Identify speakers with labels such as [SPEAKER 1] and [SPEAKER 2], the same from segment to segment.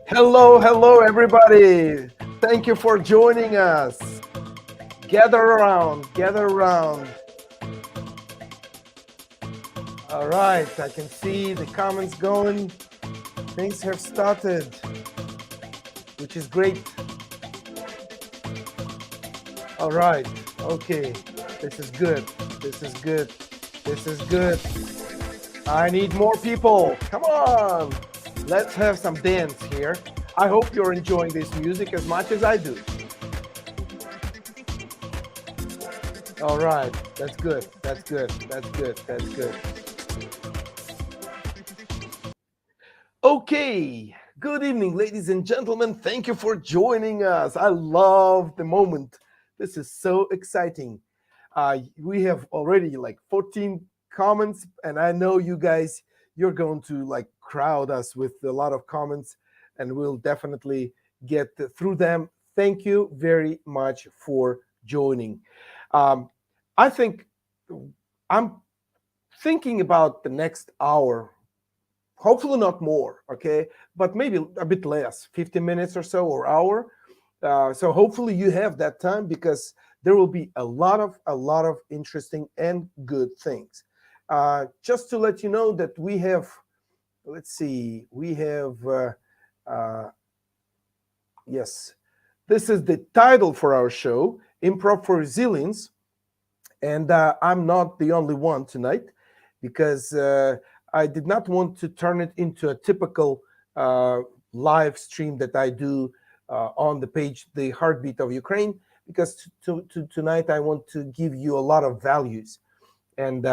[SPEAKER 1] Hello, hello, everybody. Thank you for joining us. Gather around, gather around. All right, I can see the comments going. Things have started, which is great. All right, okay. This is good. This is good. This is good. I need more people. Come on. Let's have some dance here. I hope you're enjoying this music as much as I do. All right, that's good. That's good. That's good. That's good. Okay, good evening, ladies and gentlemen. Thank you for joining us. I love the moment. This is so exciting. We have already like 14 comments, and I know you guys, you're going to like crowd us with a lot of comments, and we'll definitely get through them. Thank you very much for joining. I think I'm thinking about the next hour, hopefully not more, okay, but maybe a bit less, 15 minutes or so, or hour. So hopefully you have that time, because there will be a lot of interesting and good things. Just to let you know that we have, let's see, we have uh, yes, this is the title for our show, Improv for Resilience. And I'm not the only one tonight, because I did not want to turn it into a typical live stream that I do on the page, The Heartbeat of Ukraine, because tonight I want to give you a lot of values. And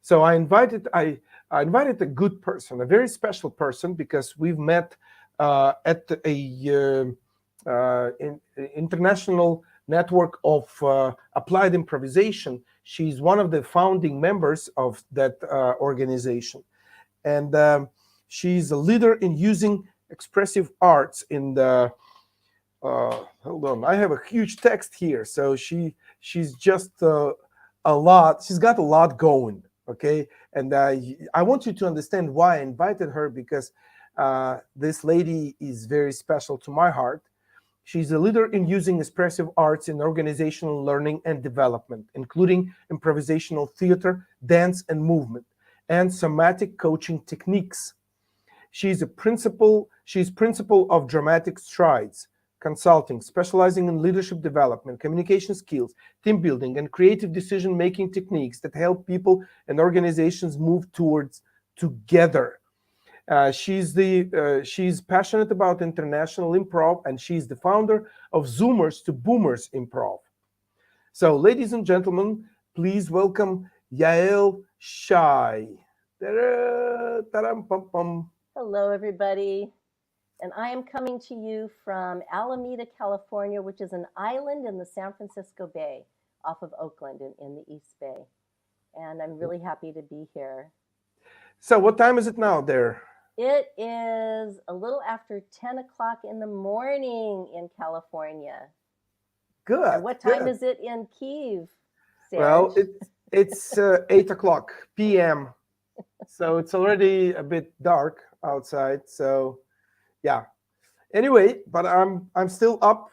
[SPEAKER 1] so I invited a good person, a very special person, because we've met at a international network of Applied Improvisation. She's one of the founding members of that organization. And she's a leader in using expressive arts in the, hold on, I have a huge text here. So she's just a lot, she's got a lot going, okay? And I want you to understand why I invited her, because this lady is very special to my heart. She's a leader in using expressive arts in organizational learning and development, including improvisational theater, dance and movement, and somatic coaching techniques. She's principal of Dramatic Strides Consulting, specializing in leadership development, communication skills, team building, and creative decision-making techniques that help people and organizations move towards together. She's passionate about international improv, and she's the founder of Zoomers to Boomers Improv. So, ladies and gentlemen, please welcome Yael Schy.
[SPEAKER 2] Hello, everybody. And I am coming to you from Alameda, California, which is an island in the San Francisco Bay off of Oakland in the East Bay. And I'm really happy to be here.
[SPEAKER 1] So, what time is it now there?
[SPEAKER 2] It is a little after 10 o'clock in the morning in California.
[SPEAKER 1] Good.
[SPEAKER 2] And what time is it in Kyiv, Serge?
[SPEAKER 1] Well, it's 8 o'clock p.m. So it's already a bit dark outside. So, yeah. Anyway, but I'm still up,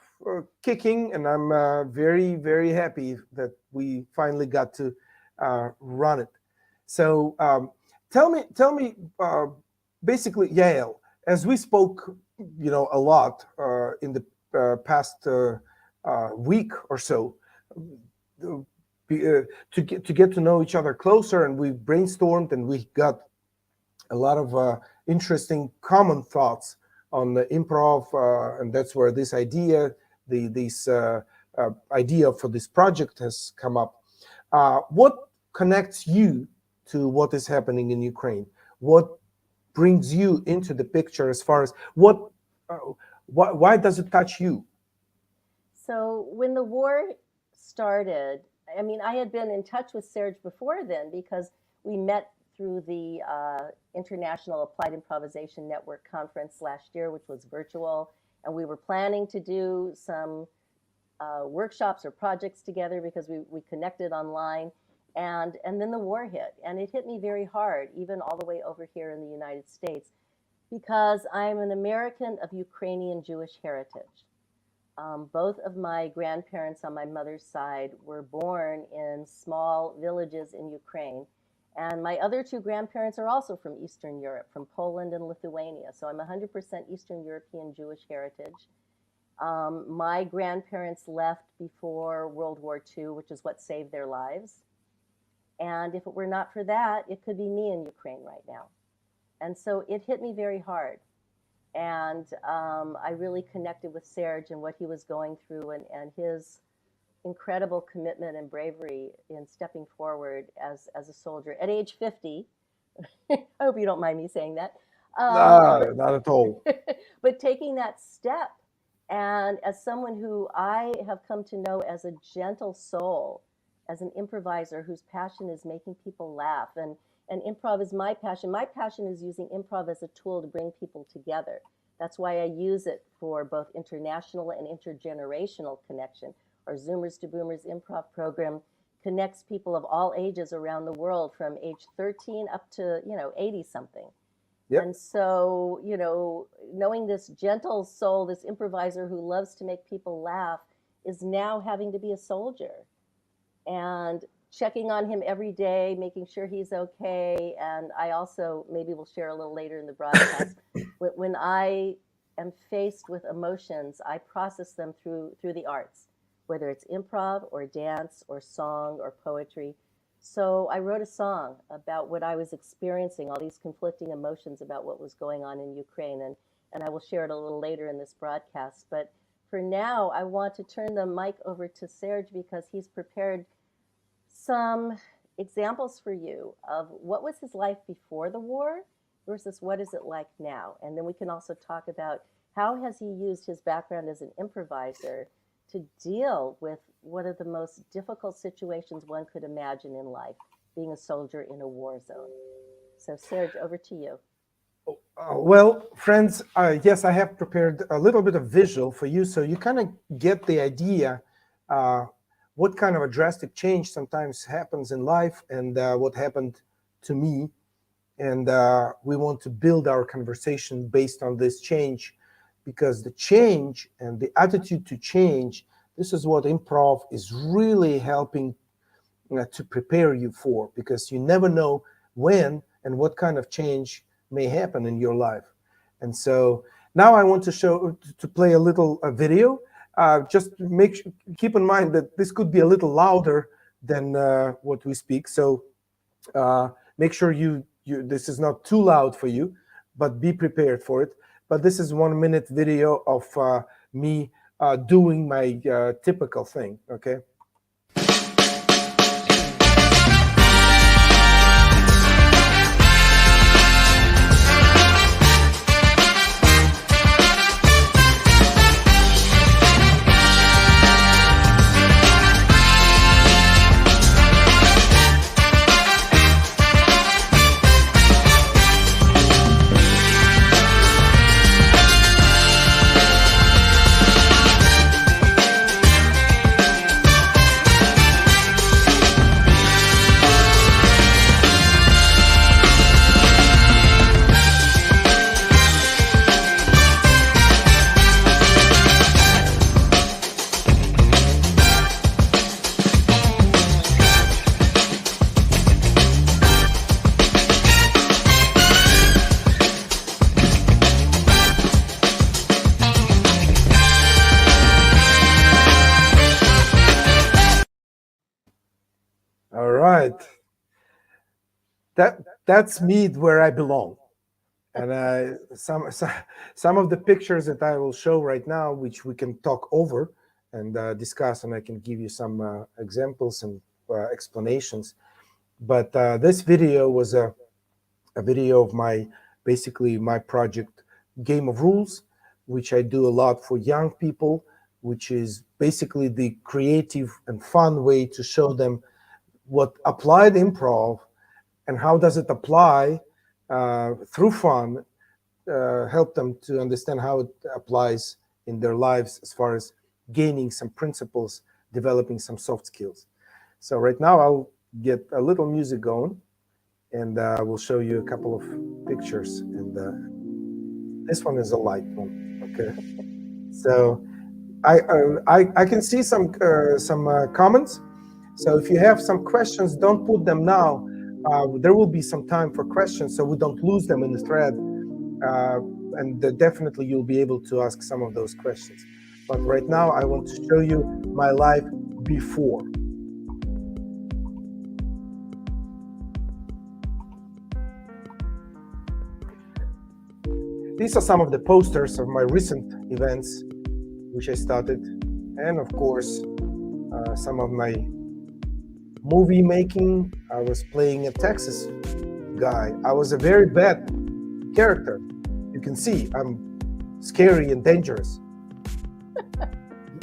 [SPEAKER 1] kicking, and I'm very happy that we finally got to run it. So tell me, basically, Yael, as we spoke, a lot in the past week or so, to get to know each other closer, and we brainstormed, and we got a lot of interesting common thoughts on the improv, and that's where this idea, this idea for this project has come up. What connects you to what is happening in Ukraine? What brings you into the picture, as far as why does it touch you?
[SPEAKER 2] So when the war started, I mean, I had been in touch with Serge before then, because we met through the International Applied Improvisation Network conference last year, which was virtual. And we were planning to do some workshops or projects together, because we connected online. And then the war hit, and it hit me very hard, even all the way over here in the United States. Because I'm an American of Ukrainian Jewish heritage. Both of my grandparents on my mother's side were born in small villages in Ukraine. And my other two grandparents are also from Eastern Europe, from Poland and Lithuania. So I'm 100% Eastern European Jewish heritage. My grandparents left before World War II, which is what saved their lives. And if it were not for that, it could be me in Ukraine right now. And so it hit me very hard. And I really connected with Serzh and what he was going through, and his incredible commitment and bravery in stepping forward as a soldier at age 50. I hope you don't mind me saying that.
[SPEAKER 1] No, not at all.
[SPEAKER 2] But taking that step, and as someone who I have come to know as a gentle soul, as an improviser whose passion is making people laugh, and improv is my passion. My passion is using improv as a tool to bring people together. That's why I use it for both international and intergenerational connection. Our Zoomers to Boomers improv program connects people of all ages around the world, from age 13 up to 80 something. Yep. And so, knowing this gentle soul, this improviser who loves to make people laugh, is now having to be a soldier and checking on him every day, making sure he's okay. And I also, maybe we'll share a little later in the broadcast, when I am faced with emotions, I process them through the arts, whether it's improv or dance or song or poetry. So I wrote a song about what I was experiencing, all these conflicting emotions about what was going on in Ukraine. And I will share it a little later in this broadcast. But for now, I want to turn the mic over to Serzh, because he's prepared some examples for you of what was his life before the war versus what is it like now. And then we can also talk about how has he used his background as an improviser to deal with one of the most difficult situations one could imagine in life, being a soldier in a war zone. So Serzh, over to you.
[SPEAKER 1] Well, friends, yes, I have prepared a little bit of visual for you, so you kind of get the idea what kind of a drastic change sometimes happens in life, and what happened to me. And we want to build our conversation based on this change, because the change and the attitude to change, this is what improv is really helping to prepare you for, because you never know when and what kind of change may happen in your life. And so now I want to play a little video. Just keep in mind that this could be a little louder than what we speak. So make sure this is not too loud for you, but be prepared for it. But this is 1 minute video of me doing my typical thing, okay? All right, that's me where I belong. And some of the pictures that I will show right now, which we can talk over and discuss, and I can give you some examples and explanations. But this video was a video of basically my project Game of Rules, which I do a lot for young people, which is basically the creative and fun way to show them what applied improv and how does it apply through fun, help them to understand how it applies in their lives as far as gaining some principles, developing some soft skills. So right now I'll get a little music going, and we'll show you a couple of pictures, and This one is a light one. Okay. So I can see some comments. So if you have some questions, don't put them now. There will be some time for questions, so we don't lose them in the thread. And definitely you'll be able to ask some of those questions. But right now, I want to show you my life before. These are some of the posters of my recent events, which I started, and of course, some of my movie making. I was playing a Texas guy. I was a very bad character. You can see I'm scary and dangerous.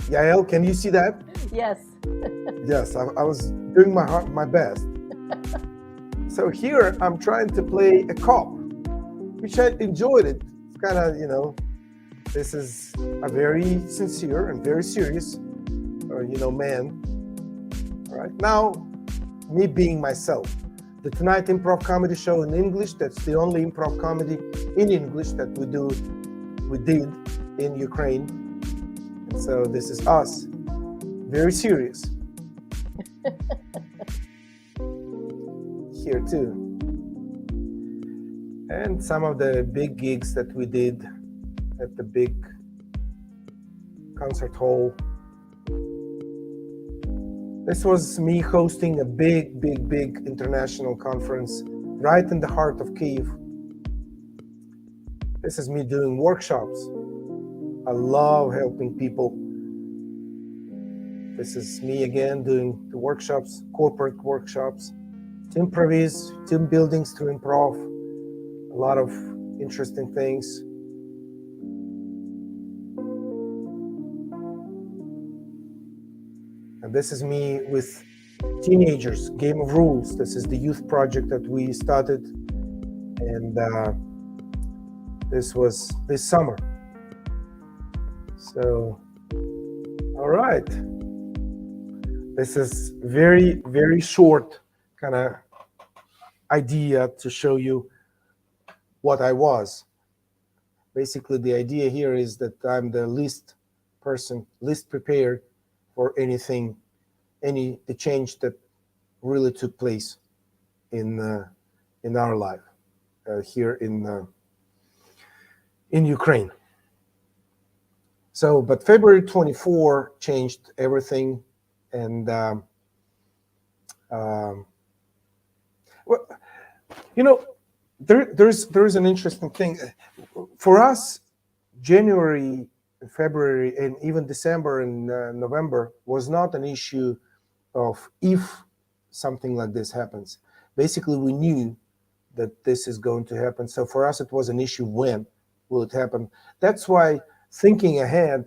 [SPEAKER 1] Yael, can you see that?
[SPEAKER 2] Yes.
[SPEAKER 1] Yes, I was doing my best. So here I'm trying to play a cop, which I enjoyed it. It's kind of, this is a very sincere and very serious, man. All right, now me being myself. The Tonight Improv Comedy Show in English, that's the only improv comedy in English that we did in Ukraine. And so this is us, very serious. Here too. And some of the big gigs that we did at the big concert hall. This was me hosting a big international conference right in the heart of Kyiv. This is me doing workshops. I love helping people. This is me again doing the workshops, corporate workshops, to improvise, team buildings through improv, a lot of interesting things. And this is me with teenagers, Game of Rules. This is the youth project that we started. And this was this summer. So, all right. This is very short kind of idea to show you what I was. Basically, the idea here is that I'm the least prepared for anything, the change that really took place in our life here in Ukraine. So, but February 24 changed everything, and there's an interesting thing for us. January, February, and even December and November was not an issue of if something like this happens. Basically, we knew that this is going to happen. So for us, it was an issue: when will it happen? That's why, thinking ahead,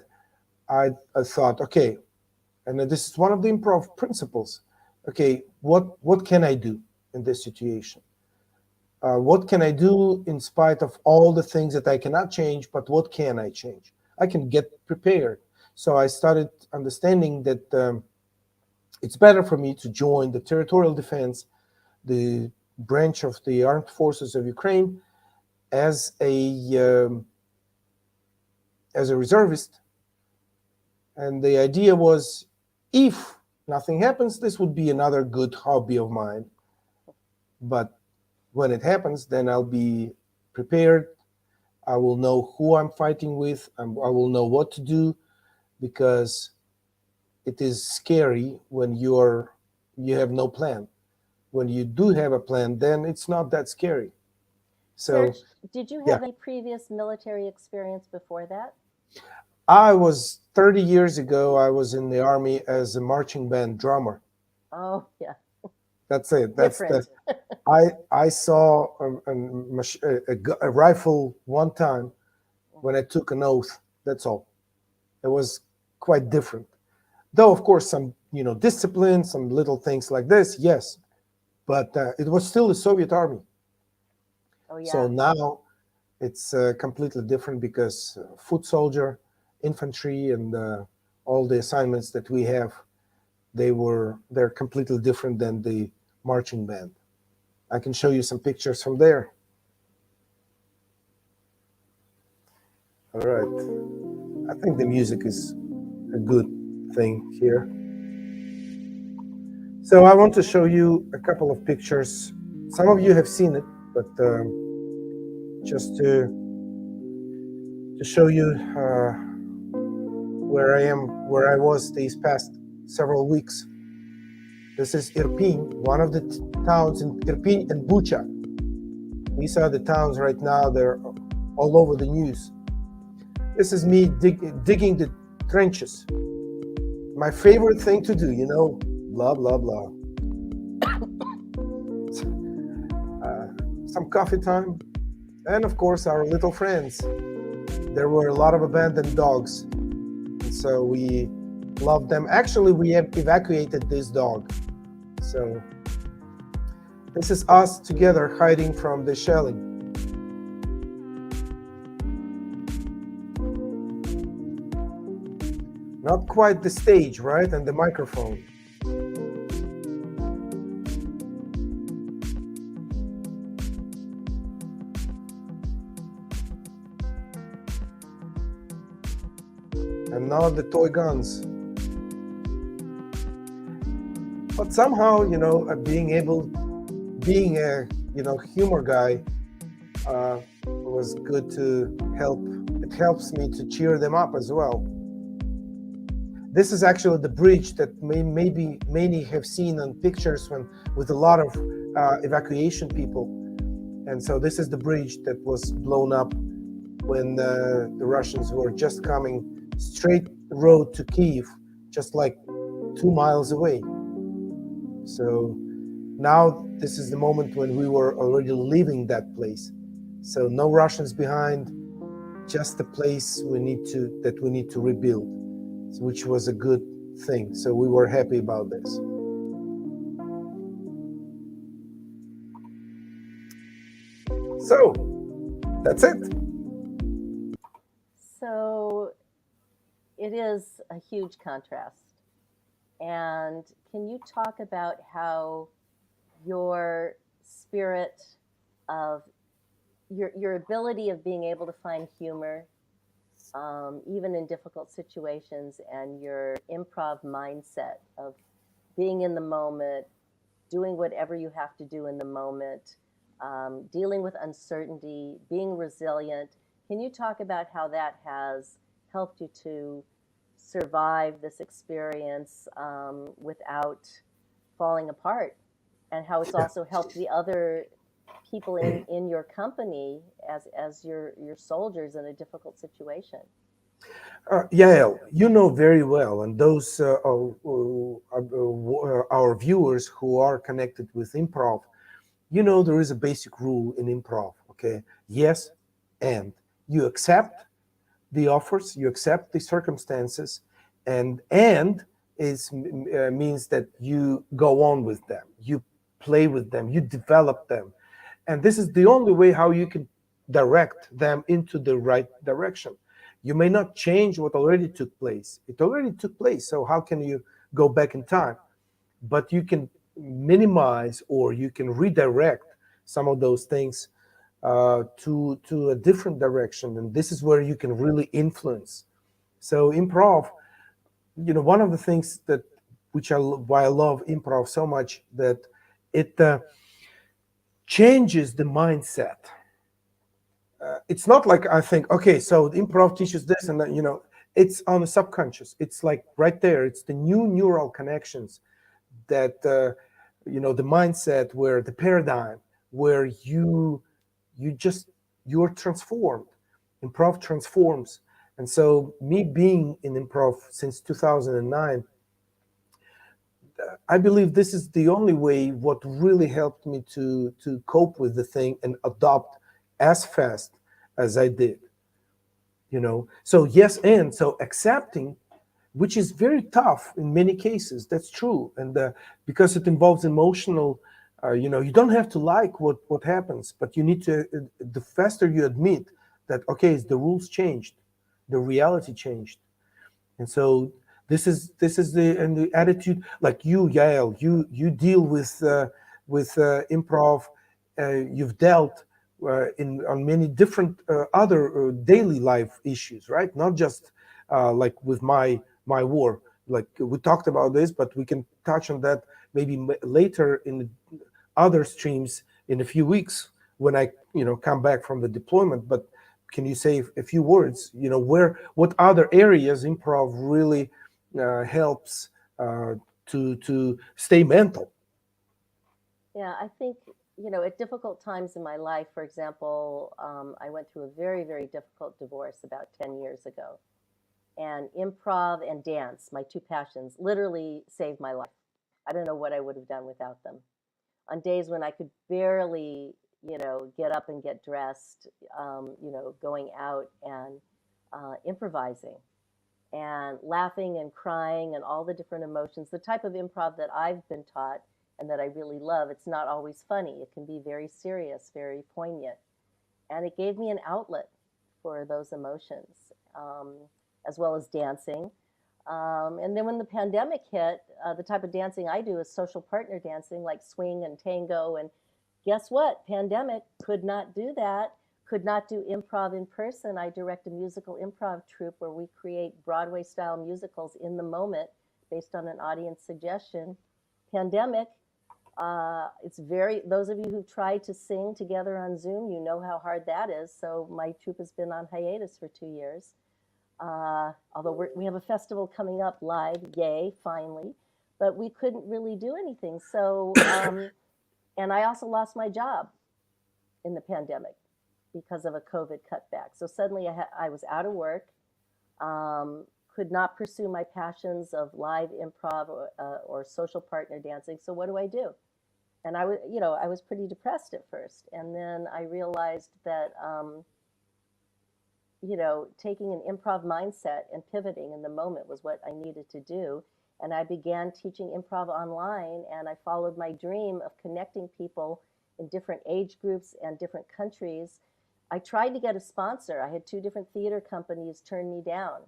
[SPEAKER 1] I thought, okay, and this is one of the improv principles. Okay, what can I do in this situation? What can I do in spite of all the things that I cannot change, but what can I change? I can get prepared. So I started understanding that it's better for me to join the territorial defense, the branch of the armed forces of Ukraine, as a reservist. And the idea was, if nothing happens, this would be another good hobby of mine. But when it happens, then I'll be prepared. I will know who I'm fighting with. I will know what to do, because it is scary when you have no plan. When you do have a plan, then it's not that scary. So,
[SPEAKER 2] Serzh, did you have any previous military experience before that?
[SPEAKER 1] I was 30 years ago, I was in the army as a marching band drummer.
[SPEAKER 2] Oh, yeah.
[SPEAKER 1] That's it. That's different. I saw a rifle one time when I took an oath. That's all. It was quite different. Though, of course, some discipline, some little things like this, yes. But it was still the Soviet army.
[SPEAKER 2] Oh, yeah.
[SPEAKER 1] So now it's completely different, because foot soldier, infantry, and all the assignments that we have, they're completely different than the marching band. I can show you some pictures from there. All right. I think the music is a good thing here. So I want to show you a couple of pictures. Some of you have seen it, but just to show you where I am, where I was these past several weeks. This is Irpin, one of the towns in Irpin and Bucha. These are the towns right now. They're all over the news. This is me digging the trenches. My favorite thing to do, you know, blah, blah, blah. Some coffee time. And of course, our little friends. There were a lot of abandoned dogs. And so we loved them. Actually, we have evacuated this dog. So this is us together hiding from the shelling. Not quite the stage, right? And the microphone. And now the toy guns. But somehow, you know, being a, you know, humor guy was good to help. It helps me to cheer them up as well. This is actually the bridge that maybe many have seen on pictures with a lot of evacuation people. And so this is the bridge that was blown up when the Russians were just coming straight road to Kiev, just like 2 miles away. So now this is the moment when we were already leaving that place. So no Russians behind, just the place that we need to rebuild, which was a good thing. So we were happy about this. So that's it.
[SPEAKER 2] So it is a huge contrast. And can you talk about how your spirit of your ability of being able to find humor, even in difficult situations, and your improv mindset of being in the moment, doing whatever you have to do in the moment, dealing with uncertainty, being resilient. Can you talk about how that has helped you to survive this experience without falling apart, and how it's also helped the other people in your company as your soldiers in a difficult situation?
[SPEAKER 1] Yael, you know very well, and those our viewers who are connected with improv, you know there is a basic rule in improv, okay? Yes, and you accept the offers, you accept the circumstances, and means that you go on with them, you play with them, you develop them, and this is the only way how you can direct them into the right direction. You may not change what already took place. It already took place, so how can you go back in time? But you can minimize or you can redirect some of those things to a different direction, and this is where you can really influence. So improv, you know, one of the things that why I love improv so much, that it changes the mindset. It's not like I think, okay, so the improv teaches this, and then, you know, it's on the subconscious. It's like right there. It's the new neural connections that you know, the mindset, where the paradigm, where you're transformed. Improv transforms. And so me being in improv since 2009, I believe this is the only way what really helped me to cope with the thing and adopt as fast as I did. You know, so yes, and so accepting, which is very tough in many cases. That's true, and because it involves emotional. You know, you don't have to like what happens, but you need to. The faster you admit that, okay, the rules changed, the reality changed, and so this is the attitude. Like you, Yael, you deal with improv. You've dealt on many different other daily life issues, right? Not just like with my war. Like we talked about this, but we can touch on that maybe later in other streams in a few weeks when I come back from the deployment. But can you say a few words? What other areas improv really helps to stay mental?
[SPEAKER 2] Yeah, I think, at difficult times in my life, for example, I went through a very, very difficult divorce about 10 years ago. And improv and dance, my two passions, literally saved my life. I don't know what I would have done without them. On days when I could barely, get up and get dressed, going out and improvising and laughing and crying and all the different emotions, the type of improv that I've been taught and that I really love. It's not always funny. It can be very serious, very poignant. And it gave me an outlet for those emotions, as well as dancing. And then when the pandemic hit, the type of dancing I do is social partner dancing, like swing and tango. And guess what? Pandemic could not do that, could not do improv in person. I direct a musical improv troupe where we create Broadway style musicals in the moment based on an audience suggestion. Pandemic, those of you who tried to sing together on Zoom, you know how hard that is. So my troupe has been on hiatus for 2 years. Although we have a festival coming up live, yay, finally, but we couldn't really do anything. So, and I also lost my job in the pandemic because of a COVID cutback. So suddenly I was out of work, could not pursue my passions of live improv or social partner dancing. So what do I do? And I was pretty depressed at first. And then I realized that, taking an improv mindset and pivoting in the moment was what I needed to do. And I began teaching improv online, and I followed my dream of connecting people in different age groups and different countries. I tried to get a sponsor. I had 2 different theater companies turn me down.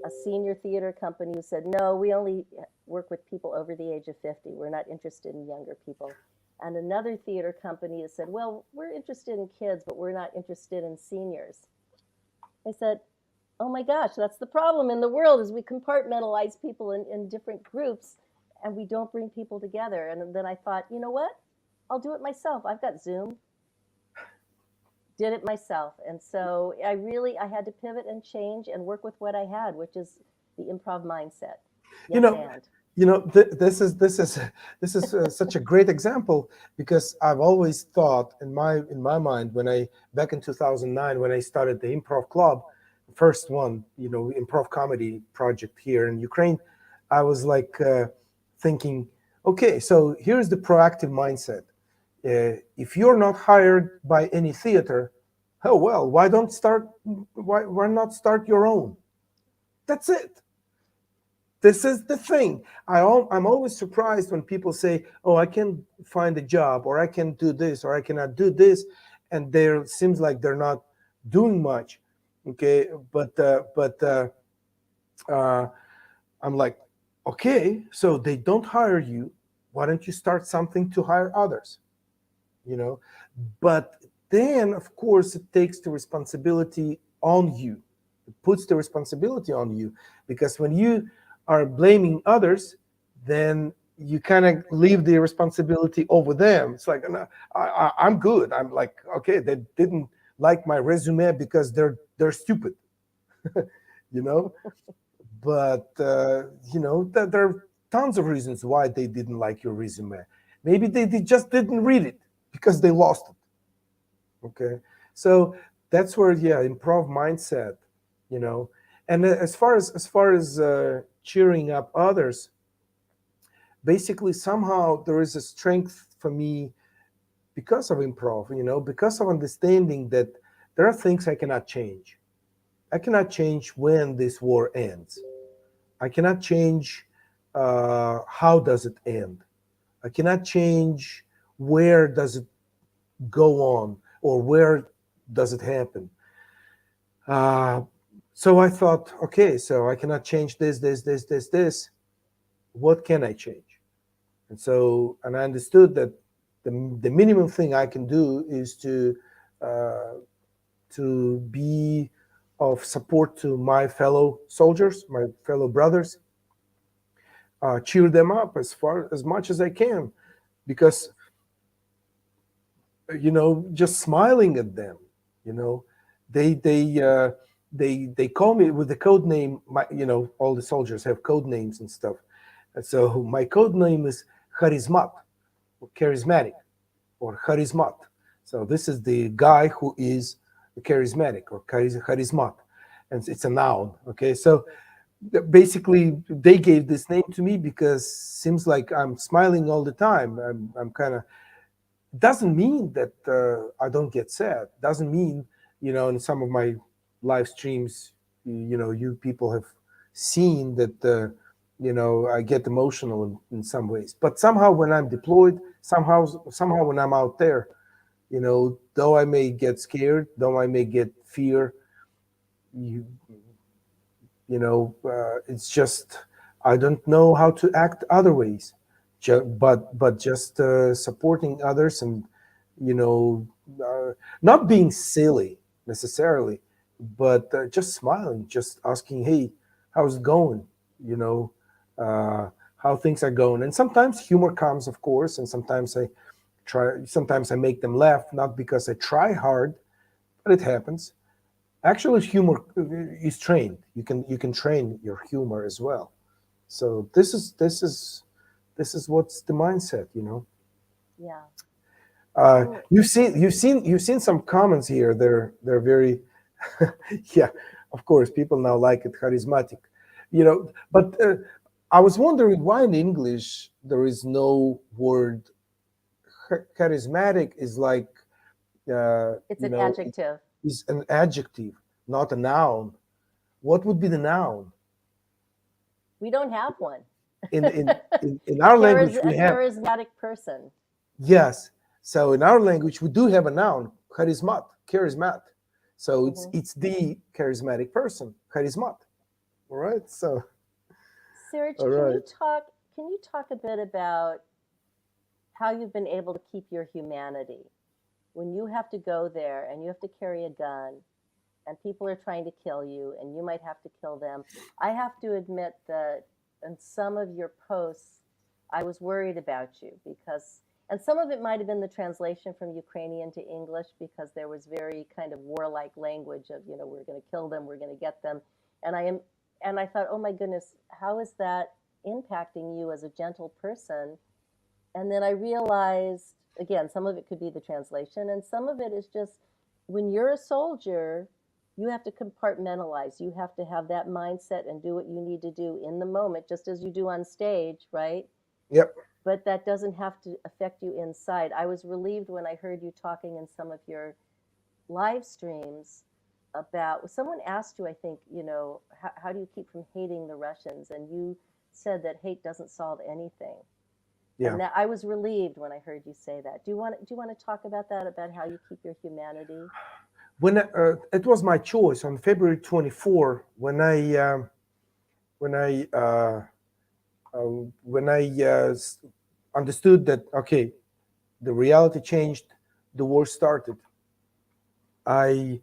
[SPEAKER 2] A senior theater company who said, no, we only work with people over the age of 50. We're not interested in younger people. And another theater company that said, well, we're interested in kids, but we're not interested in seniors. I said, oh my gosh, that's the problem in the world is we compartmentalize people in different groups and we don't bring people together. And then I thought, you know what? I'll do it myself. I've got Zoom. Did it myself. And so I had to pivot and change and work with what I had, which is the improv mindset.
[SPEAKER 1] This is such a great example, because I've always thought in my mind, back in 2009 when I started the Improv Club, first one, Improv Comedy project here in Ukraine, I was like thinking, okay, so here's the proactive mindset. If you're not hired by any theater, oh well, why not start your own? That's it. This is the thing. I'm always surprised when people say, oh, I can find a job, or I can do this, or I cannot do this, and there seems like they're not doing much. Okay, but I'm like, okay, so they don't hire you. Why don't you start something to hire others? But then, of course, it takes the responsibility on you. It puts the responsibility on you, because when you are blaming others, then you kind of leave the responsibility over them. It's like, no, I'm good. I'm like, okay, they didn't like my resume because they're stupid, But there are tons of reasons why they didn't like your resume. Maybe they just didn't read it because they lost it. Okay, so that's where, improv mindset, and as far as cheering up others, basically somehow there is a strength for me because of improv, because of understanding that there are things I cannot change. I cannot change when this war ends. I cannot change how does it end. I cannot change where does it go on, or where does it happen. So I thought, okay, so I cannot change this. What can I change? And I understood that the minimum thing I can do is to uh, to be of support to my fellow soldiers, my fellow brothers, cheer them up as much as I can, because just smiling at them, you know, they they uh, they call me with the code name. All the soldiers have code names and stuff, and so my code name is Charismat, or charismatic, or charismat. So this is the guy who is charismatic, or charismat, and it's a noun. Okay, so basically they gave this name to me because seems like I'm smiling all the time. I'm kind of, doesn't mean that I don't get sad. Doesn't mean, in some of my live streams, you people have seen that, I get emotional in some ways. But somehow when I'm deployed, somehow when I'm out there, though I may get scared, though I may get fear, you, it's just I don't know how to act other ways, but just supporting others, and you know not being silly necessarily, but just smiling, just asking, hey, how's it going, you know how things are going. And sometimes humor comes, of course, and sometimes I make them laugh, not because I try hard, but it happens. Actually, humor is trained. You can train your humor as well. So this is what's the mindset.
[SPEAKER 2] Yeah.
[SPEAKER 1] You've seen some comments here. They're very yeah. Of course, people now like it charismatic, But I was wondering why in English there is no word. Charismatic is like
[SPEAKER 2] It's an adjective.
[SPEAKER 1] is an adjective, not a noun. What would be the noun?
[SPEAKER 2] We don't have one.
[SPEAKER 1] In our language
[SPEAKER 2] A
[SPEAKER 1] we have,
[SPEAKER 2] charismatic person.
[SPEAKER 1] yes. So in our language we do have a noun, charismat. So it's the charismatic person, charismat. All right. So
[SPEAKER 2] Serzh,
[SPEAKER 1] all right.
[SPEAKER 2] can you talk a bit about how you've been able to keep your humanity when you have to go there and you have to carry a gun and people are trying to kill you and you might have to kill them? I have to admit that in some of your posts, I was worried about you because, and some of it might have been the translation from Ukrainian to English, because there was very kind of warlike language of, we're going to kill them, we're going to get them. And I thought, oh my goodness, how is that impacting you as a gentle person? And then I realized, again, some of it could be the translation, and some of it is just when you're a soldier, you have to compartmentalize. You have to have that mindset and do what you need to do in the moment, just as you do on stage, right?
[SPEAKER 1] Yep.
[SPEAKER 2] But that doesn't have to affect you inside. I was relieved when I heard you talking in some of your live streams about, someone asked you, I think, how do you keep from hating the Russians? And you said that hate doesn't solve anything.
[SPEAKER 1] Yeah.
[SPEAKER 2] And I was relieved when I heard you say that. Do you want to talk about that, about how you keep your humanity?
[SPEAKER 1] When it was my choice on February 24, when I understood that, okay, the reality changed, the war started. I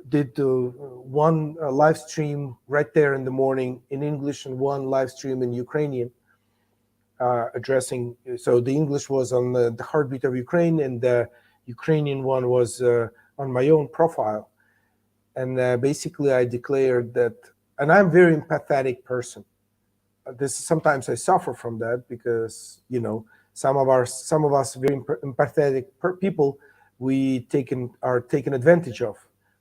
[SPEAKER 1] did one live stream right there in the morning in English and one live stream in Ukrainian, addressing. So the English was on the heartbeat of Ukraine, and the Ukrainian one was on my own profile. And basically I declared that, and I'm a very empathetic person. Sometimes I suffer from that because some of us very empathetic people, are taken advantage of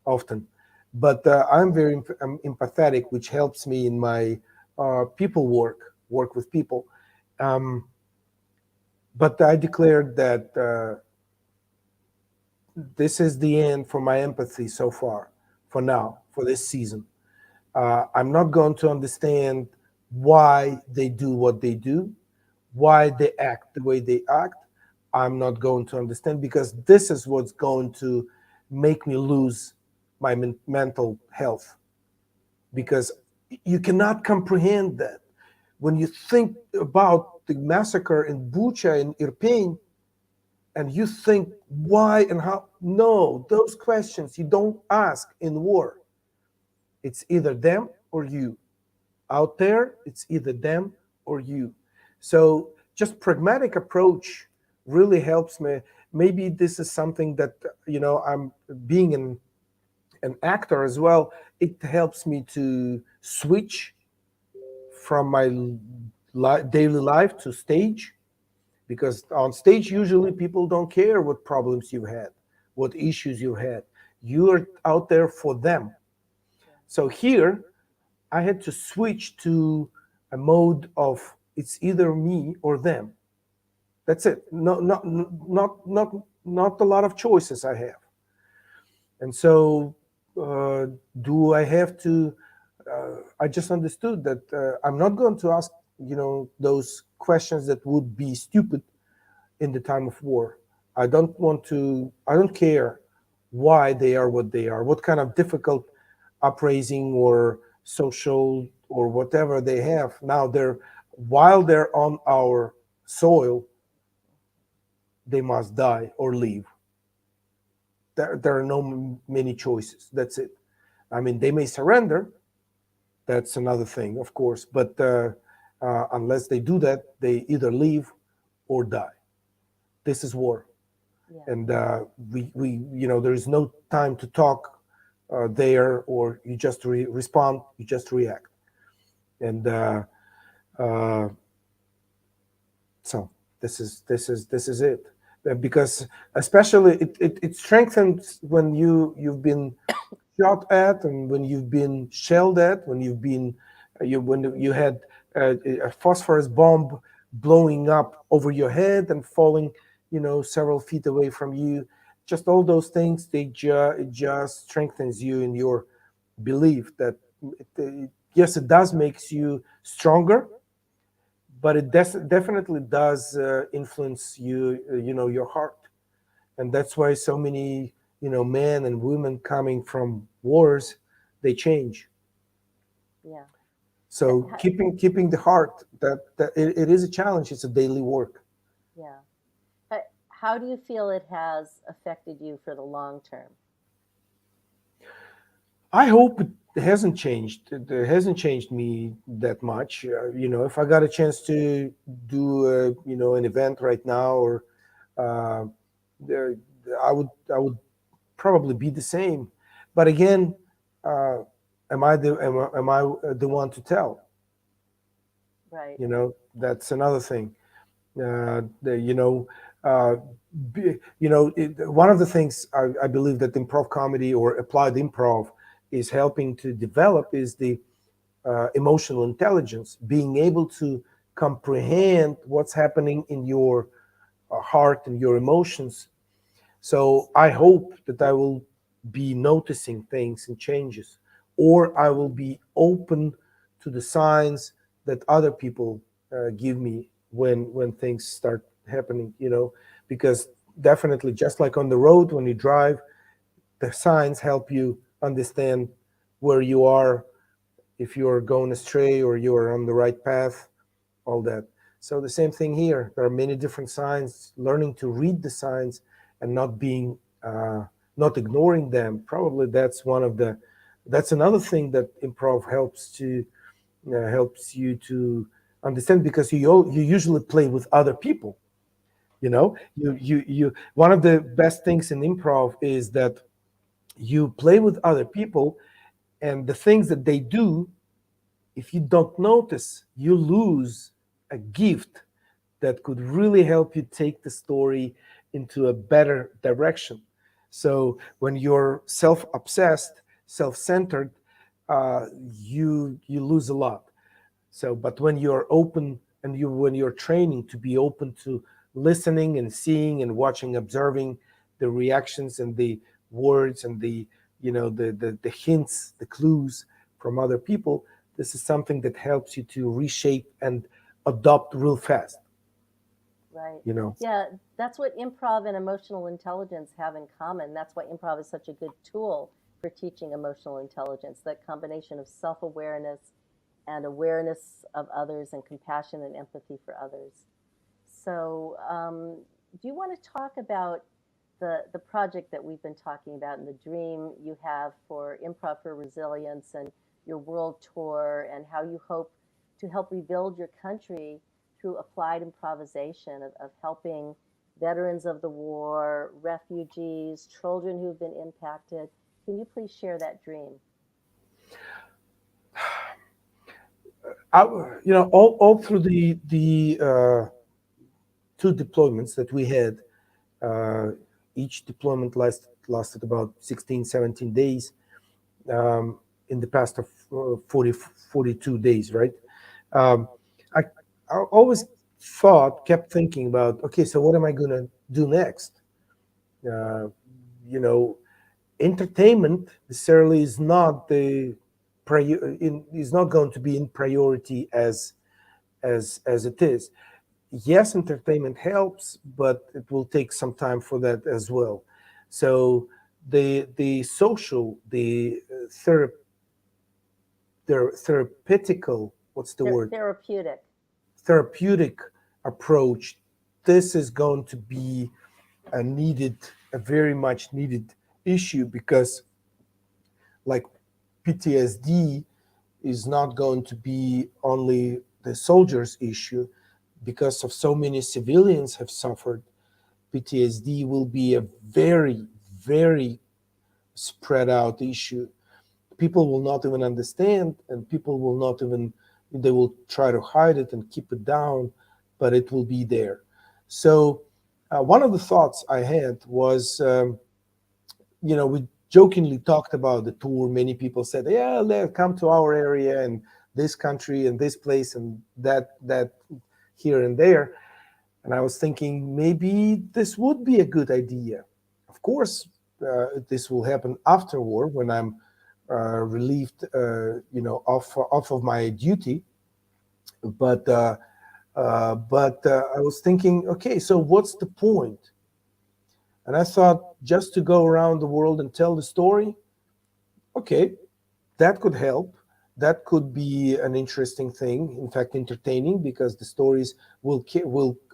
[SPEAKER 1] often. But I'm empathetic, which helps me in my people work with people. But I declared that this is the end for my empathy so far, for now, for this season. I'm not going to understand why they do what they do, why they act the way they act. I'm not going to understand, because this is what's going to make me lose my mental health. Because you cannot comprehend that. When you think about the massacre in Bucha and Irpin, and you think why and how. No, those questions you don't ask in war. It's either them or you. Out there, it's either them or you. So just pragmatic approach really helps me. Maybe this is something that, I'm being an actor as well. It helps me to switch from my daily life to stage, because on stage usually people don't care what problems you've had, what issues you've had. You're out there for them. So here I had to switch to a mode of it's either me or them. That's it. No, not a lot of choices I have. And so, uh, do I have to? I just understood that I'm not going to ask, those questions that would be stupid in the time of war. I don't want to. I don't care why they are what they are, what kind of difficult upraising or social or whatever they have. Now while they're on our soil, they must die or leave. There are no many choices. That's it. I mean, they may surrender. That's another thing, of course. But unless they do that, they either leave or die. This is war.
[SPEAKER 2] Yeah.
[SPEAKER 1] And there is no time to talk there, or you just respond, you just react. And uh, so this is it. Because especially it strengthens when you've been shot at, and when you've been shelled at, when when you had a phosphorus bomb blowing up over your head and falling, several feet away from you. Just all those things, it just strengthens you in your belief that yes, it does makes you stronger, but it definitely does influence you, your heart. And that's why so many, men and women coming from wars, they change.
[SPEAKER 2] Yeah.
[SPEAKER 1] So keeping the heart, that it is a challenge. It's a daily work.
[SPEAKER 2] Yeah. How do you feel it has affected you for the long term?
[SPEAKER 1] I hope it hasn't changed. It hasn't changed me that much. If I got a chance to do, an event right now, or uh, there, I would probably be the same. But again, uh, am I the one to tell?
[SPEAKER 2] Right.
[SPEAKER 1] That's another thing. The, one of the things I believe that improv comedy or applied improv is helping to develop is the emotional intelligence, being able to comprehend what's happening in your heart and your emotions. So I hope that I will be noticing things and changes, or I will be open to the signs that other people give me when things start happening. Because definitely, just like on the road when you drive, the signs help you understand where you are, if you're going astray or you are on the right path, all that. So the same thing here. There are many different signs. Learning to read the signs and not ignoring them. Probably that's another thing that improv helps you to understand, because you usually play with other people. One of the best things in improv is that you play with other people, and the things that they do, if you don't notice, you lose a gift that could really help you take the story into a better direction. So when you're self-obsessed, self-centered, you lose a lot. So, but when you're open, and when you're training to be open to listening and seeing and watching, observing the reactions and the words and the hints, the clues from other people, this is something that helps you to reshape and adopt real fast.
[SPEAKER 2] Right.
[SPEAKER 1] You know.
[SPEAKER 2] Yeah, that's what improv and emotional intelligence have in common. That's why improv is such a good tool for teaching emotional intelligence, that combination of self awareness and awareness of others and compassion and empathy for others. So, do you want to talk about the project that we've been talking about and the dream you have for Improv for Resilience and your world tour and how you hope to help rebuild your country through applied improvisation of helping veterans of the war, refugees, children who've been impacted? Can you please share that dream?
[SPEAKER 1] All through the two deployments that we had, uh, each deployment lasted about 16, 17 days, in the past of 40, 42 days, right? Um, I, I always kept thinking about, okay, so what am I going to do next? Uh, you know, Entertainment necessarily is not is not going to be in priority as it is. Yes, entertainment helps, but it will take some time for that as well. So the social, the therapeutical, what's the word?
[SPEAKER 2] Therapeutic.
[SPEAKER 1] Therapeutic approach. This is going to be a very much needed issue, because like PTSD is not going to be only the soldiers' issue, because of so many civilians have suffered. PTSD will be a very, very spread out issue. People will not even understand, and people will not even, they will try to hide it and keep it down, but it will be there. So, one of the thoughts I had was, we jokingly talked about the tour. Many people said, "Yeah, come to our area and this country and this place and that here and there." And I was thinking maybe this would be a good idea. Of course, this will happen after war when I'm relieved, off of my duty. But I was thinking, okay, so what's the point? And I thought, just to go around the world and tell the story, okay, that could help. That could be an interesting thing. In fact, entertaining, because the stories will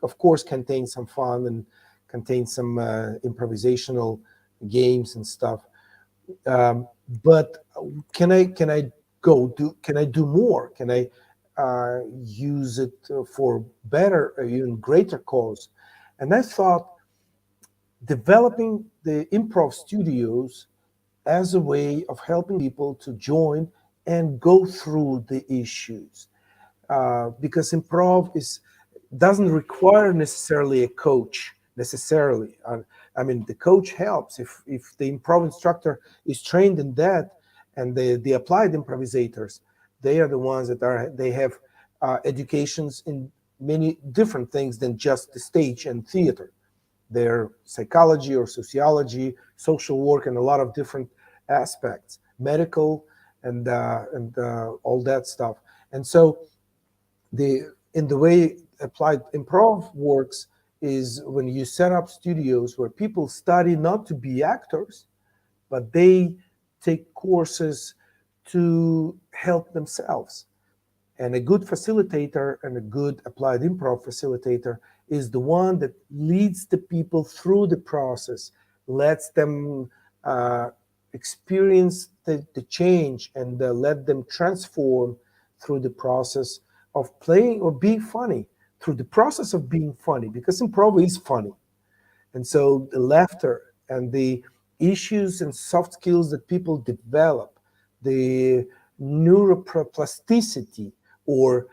[SPEAKER 1] of course contain some fun and contain some improvisational games and stuff. But can I do more? Can I use it for better, even greater cause? And I thought, developing the improv studios as a way of helping people to join and go through the issues, because improv is doesn't require necessarily a coach necessarily. I mean, the coach helps if the improv instructor is trained in that, and the applied improvisators, they are the ones they have educations in many different things than just the stage and theater. Their psychology or sociology, social work, and a lot of different aspects, medical, and all that stuff. And so the way applied improv works is when you set up studios where people study not to be actors, but they take courses to help themselves. And a good facilitator and a good applied improv facilitator is the one that leads the people through the process, lets them experience the change, and let them transform through the process of playing or being funny, through the process of being funny, because improv is funny. And so the laughter and the issues and soft skills that people develop, the neuroplasticity or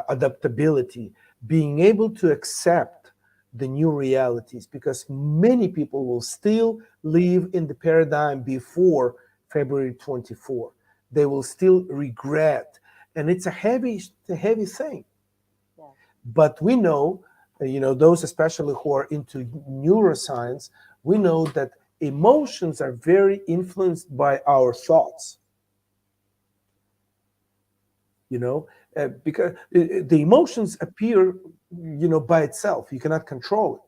[SPEAKER 1] adaptability, being able to accept the new realities, because many people will still live in the paradigm before February 24. They will still regret, and it's a heavy thing.
[SPEAKER 2] Yeah.
[SPEAKER 1] But we know, those especially who are into neuroscience, we know that emotions are very influenced by our thoughts. Because the emotions appear, by itself. You cannot control it.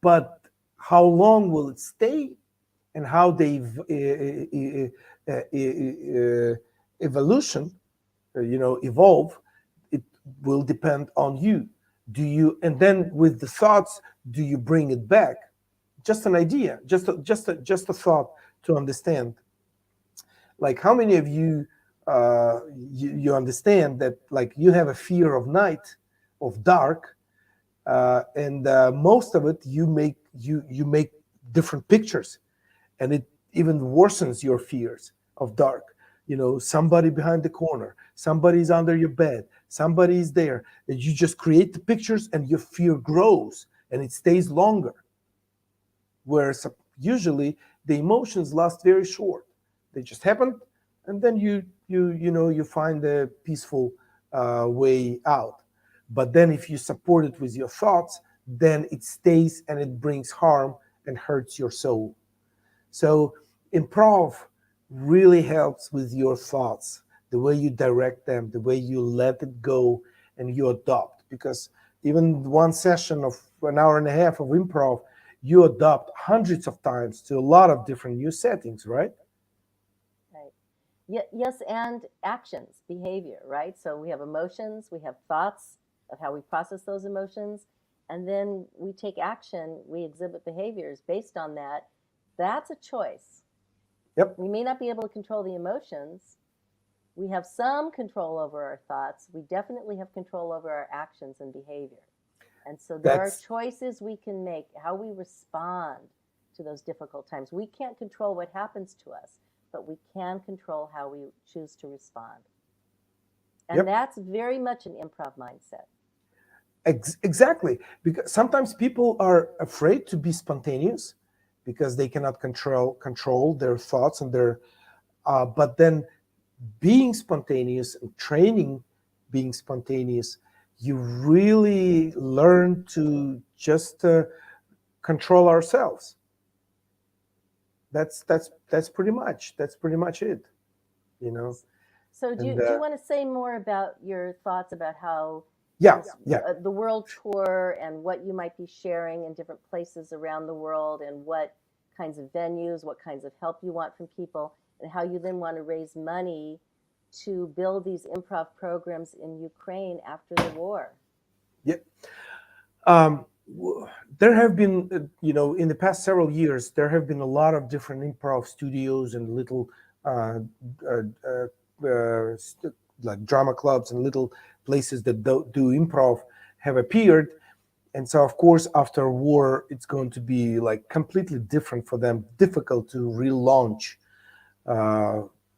[SPEAKER 1] But how long will it stay, and how they evolution, evolve, it will depend on you. Do you, and then with the thoughts, do you bring it back? Just an idea, just a thought to understand. Like, how many of you, you understand that, like, you have a fear of night, of dark, and most of it you make different pictures, and it even worsens your fears of dark. Somebody behind the corner, somebody's under your bed, somebody's there, and you just create the pictures, and your fear grows and it stays longer. Whereas usually the emotions last very short. They just happen, and then you find a peaceful way out. But then if you support it with your thoughts, then it stays and it brings harm and hurts your soul. So improv really helps with your thoughts, the way you direct them, the way you let it go and you adopt. Because even one session of an hour and a half of improv, you adopt hundreds of times to a lot of different new settings, right?
[SPEAKER 2] Right. Yes, and actions, behavior, right? So we have emotions, we have thoughts of how we process those emotions, and then we take action, we exhibit behaviors based on that. That's a choice.
[SPEAKER 1] Yep.
[SPEAKER 2] We may not be able to control the emotions. We have some control over our thoughts. We definitely have control over our actions and behavior. And so there are choices we can make, how we respond to those difficult times. We can't control what happens to us, but we can control how we choose to respond. And
[SPEAKER 1] Yep.
[SPEAKER 2] that's very much an improv mindset.
[SPEAKER 1] Exactly. Because sometimes people are afraid to be spontaneous because they cannot control their thoughts and their but then being spontaneous and training being spontaneous, you really learn to just control ourselves. That's pretty much it, you know.
[SPEAKER 2] So do you want to say more about your thoughts about how
[SPEAKER 1] Yeah,
[SPEAKER 2] the world tour and what you might be sharing in different places around the world, and what kinds of venues, what kinds of help you want from people, and how you then want to raise money to build these improv programs in Ukraine after the war?
[SPEAKER 1] Yeah. There have been, in the past several years, there have been a lot of different improv studios and little uh, uh, like drama clubs and little places that do improv have appeared. And so, of course, after war, it's going to be like completely different for them, difficult to relaunch,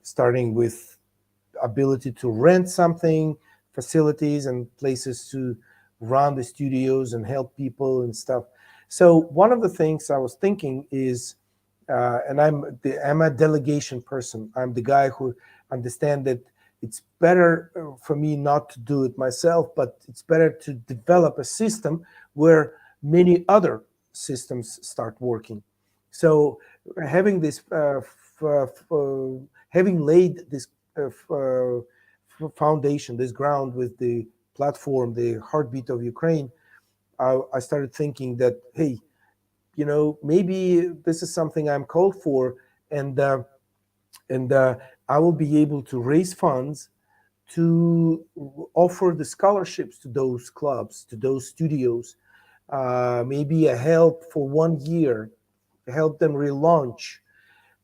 [SPEAKER 1] starting with ability to rent something, facilities and places to run the studios and help people and stuff. So one of the things I was thinking is, and I'm a delegation person. I'm the guy who understand that it's better for me not to do it myself, but it's better to develop a system where many other systems start working. So having this, having laid this foundation, this ground with the platform, the heartbeat of Ukraine, I started thinking that, hey, maybe this is something I'm called for, and I will be able to raise funds to offer the scholarships to those clubs, to those studios, maybe a help for 1 year, help them relaunch.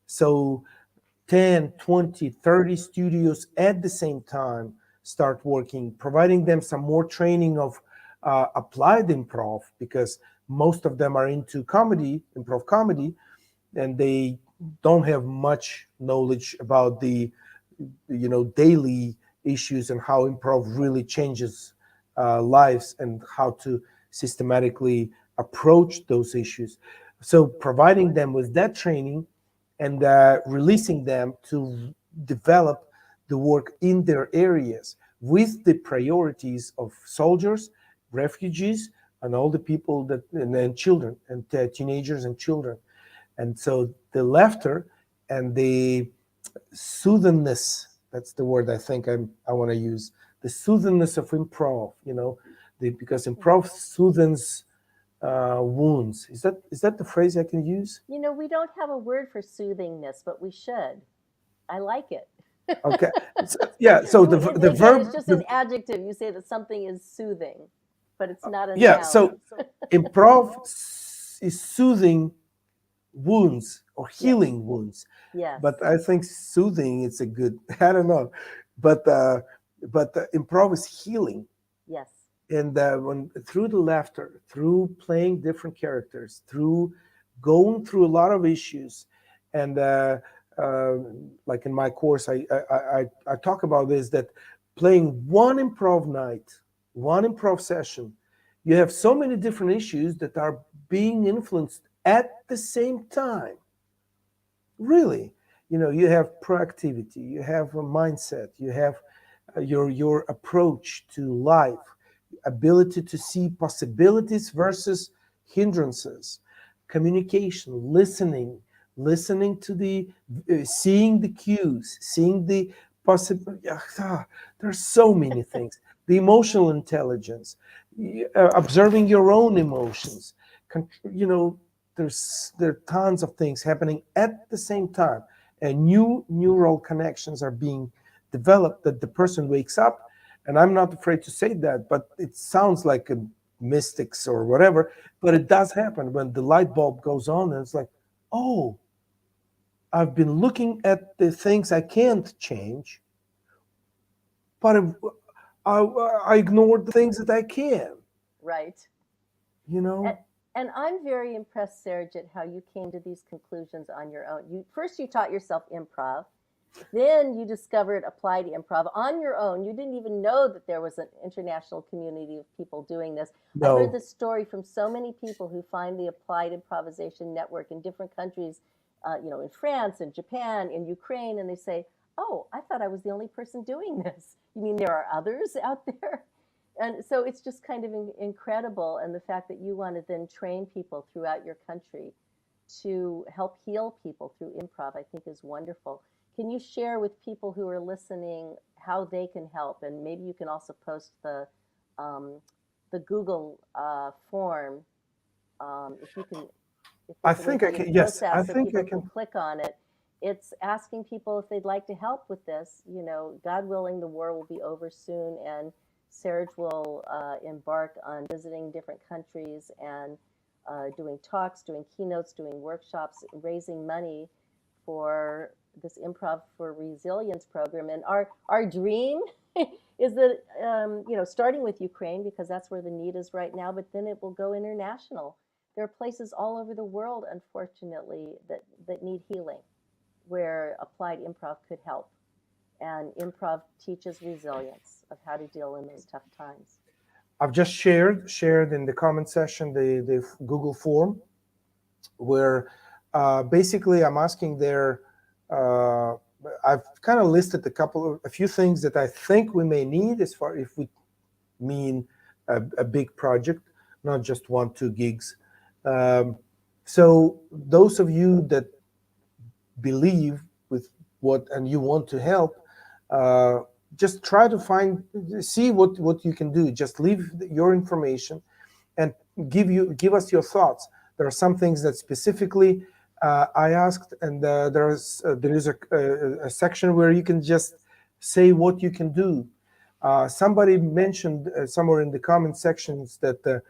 [SPEAKER 1] So 10, 20, 30 studios at the same time start working, providing them some more training of applied improv, because most of them are into comedy, improv comedy, and they don't have much knowledge about the daily issues and how improv really changes lives and how to systematically approach those issues. So providing them with that training and releasing them to develop the work in their areas with the priorities of soldiers, refugees, and all the people that and children and teenagers and children. And so the laughter and the soothingness, that's the word I think I want to use, the soothingness of improv, because improv soothes wounds. Is that the phrase I can use?
[SPEAKER 2] We don't have a word for soothingness, but we should. I like it.
[SPEAKER 1] Okay. So, yeah. So the verb
[SPEAKER 2] is just an adjective. You say that something is soothing. but it's not a
[SPEAKER 1] Yeah,
[SPEAKER 2] noun.
[SPEAKER 1] so improv is soothing wounds or
[SPEAKER 2] Yes.
[SPEAKER 1] healing wounds.
[SPEAKER 2] Yes.
[SPEAKER 1] But I think soothing is a good, I don't know, but improv is healing.
[SPEAKER 2] Yes.
[SPEAKER 1] And when through the laughter, through playing different characters, through going through a lot of issues, and uh, like in my course, I talk about this, that playing one improv night, one improv session, you have so many different issues that are being influenced at the same time. Really, you have proactivity, you have a mindset, you have your approach to life, ability to see possibilities versus hindrances, communication, listening to the seeing the cues, seeing the possible. There's so many things. The emotional intelligence, observing your own emotions. There are tons of things happening at the same time, and new neural connections are being developed that the person wakes up. And I'm not afraid to say that, but it sounds like a mystics or whatever, but it does happen when the light bulb goes on, and it's like, oh, I've been looking at the things I can't change, but I ignored the things that I can,
[SPEAKER 2] Right.
[SPEAKER 1] you know?
[SPEAKER 2] And I'm very impressed, Serzh, at how you came to these conclusions on your own. You taught yourself improv, then you discovered applied improv on your own. You didn't even know that there was an international community of people doing this. I heard
[SPEAKER 1] No,
[SPEAKER 2] this story from so many people who find the Applied Improvisation Network in different countries, in France and Japan, in Ukraine, and they say, "Oh, I thought I was the only person doing this. You mean there are others out there?" And so it's just kind of incredible. And the fact that you want to then train people throughout your country to help heal people through improv, I think is wonderful. Can you share with people who are listening how they can help? And maybe you can also post the Google form, if you can, if
[SPEAKER 1] I
[SPEAKER 2] there's a link
[SPEAKER 1] think I
[SPEAKER 2] on your
[SPEAKER 1] can.
[SPEAKER 2] post
[SPEAKER 1] Yes, I
[SPEAKER 2] app so
[SPEAKER 1] think I
[SPEAKER 2] people can
[SPEAKER 1] can.
[SPEAKER 2] click on it. It's asking people if they'd like to help with this. God willing, the war will be over soon, and Serzh will embark on visiting different countries and doing talks, doing keynotes, doing workshops, raising money for this Improv for Resilience program. And our dream is that, starting with Ukraine, because that's where the need is right now, but then it will go international. There are places all over the world, unfortunately, that need healing, where applied improv could help. And improv teaches resilience of how to deal in those tough times.
[SPEAKER 1] I've just shared in the comment section the Google form where basically I'm asking there. Uh, I've kind of listed a few things that I think we may need as far if we mean a big project, not just 1-2 gigs. Um, so those of you that believe with what and you want to help, uh, just try to see what you can do. Just leave your information and give us your thoughts. There are some things that specifically I asked, and there is a section where you can just say what you can do. Somebody mentioned somewhere in the comment sections that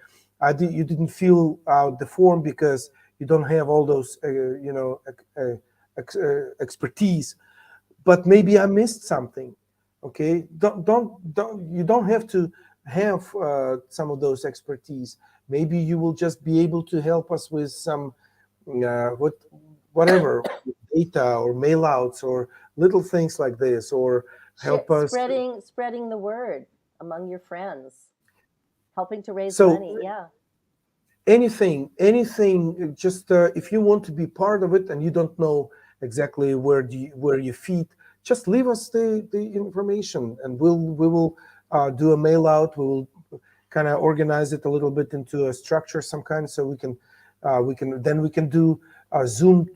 [SPEAKER 1] you didn't fill out the form because you don't have all those expertise, but maybe I missed something. Okay, you don't have to have some of those expertise. Maybe you will just be able to help us with some whatever data or mail outs or little things like this, or help us
[SPEAKER 2] spreading the word among your friends, helping to raise
[SPEAKER 1] so
[SPEAKER 2] money. Yeah.
[SPEAKER 1] anything, just if you want to be part of it and you don't know exactly where you fit, just leave us the information, and we will do a mail out. We will kind of organize it a little bit into a structure some kind, so we can do a Zoom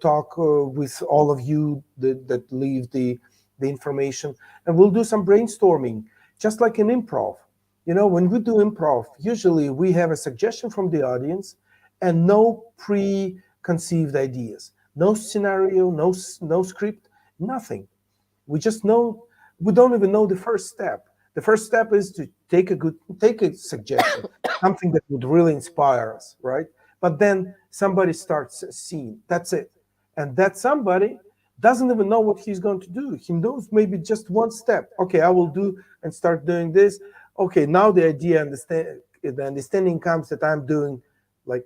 [SPEAKER 1] talk with all of you that leave the information, and we'll do some brainstorming, just like in improv. When we do improv, usually we have a suggestion from the audience and no preconceived ideas, no scenario, no script, nothing. We just know, we don't even know the first step. The first step is to take a suggestion, something that would really inspire us, right? But then somebody starts a scene. That's it. And that somebody doesn't even know what he's going to do. He knows maybe just one step. Okay, I will do and start doing this. Okay, now the understanding comes that I'm doing, like,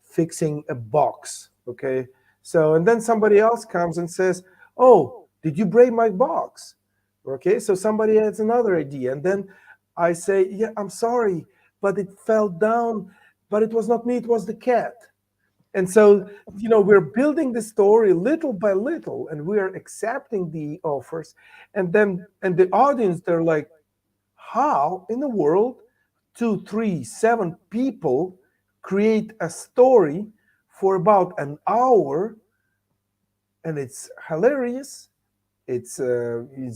[SPEAKER 1] fixing a box. Okay, so and then somebody else comes and says, "Oh, did you break my box?" Okay, so somebody adds another idea, and then I say, "Yeah, I'm sorry, but it fell down, but it was not me, it was the cat." And so, we're building the story little by little, and we're accepting the offers. And the audience, they're like, how in the world 2, 3, 7 people create a story for about an hour, and it's hilarious. It's